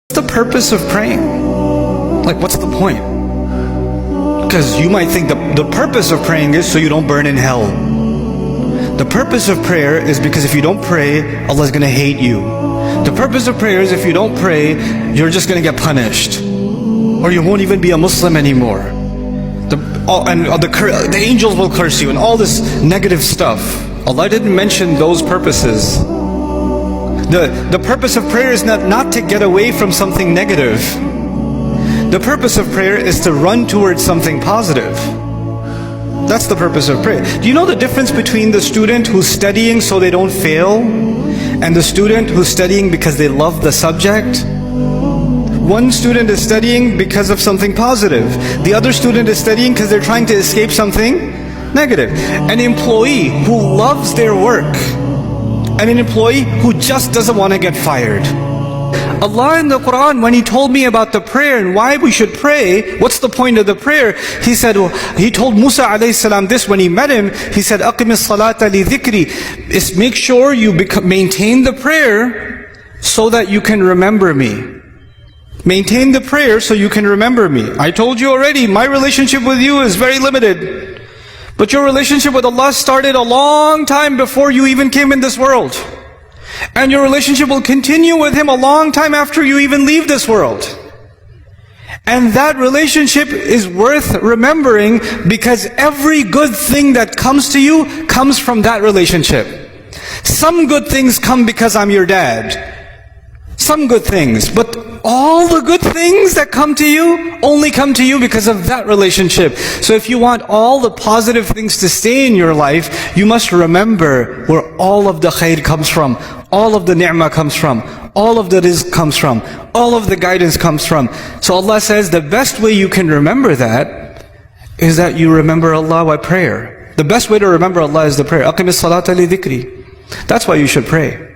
the purpose of praying? Like, what's the point? Because you might think the purpose of praying is so you don't burn in hell. The purpose of prayer is because if you don't pray, Allah's going to hate you. The purpose of prayer is if you don't pray, you're just going to get punished. Or you won't even be a Muslim anymore. The angels will curse you and all this negative stuff. Allah didn't mention those purposes. The purpose of prayer is not to get away from something negative. The purpose of prayer is to run towards something positive. That's the purpose of prayer. Do you know the difference between the student who's studying so they don't fail and the student who's studying because they love the subject? One student is studying because of something positive. The other student is studying because they're trying to escape something negative. An employee who loves their work and an employee who just doesn't want to get fired. Allah in the Quran, when He told me about the prayer and why we should pray, what's the point of the prayer? He said, He told Musa alayhi salam this when he met him. He said, أَقِمِ الصَّلَاةَ لِذِكْرِ. Is make sure you maintain the prayer so that you can remember me. Maintain the prayer so you can remember me. I told you already, my relationship with you is very limited. But your relationship with Allah started a long time before you even came in this world. And your relationship will continue with Him a long time after you even leave this world. And that relationship is worth remembering because every good thing that comes to you comes from that relationship. Some good things come because I'm your dad. Some good things, but all the good things that come to you only come to you because of that relationship. So if you want all the positive things to stay in your life, you must remember where all of the khair comes from, all of the ni'mah comes from, all of the rizq comes from, all of the guidance comes from. So Allah says the best way you can remember that is that you remember Allah by prayer. The best way to remember Allah is the prayer. أَقِمِ الصَّلَاةَ لِذِكْرِ. That's why you should pray.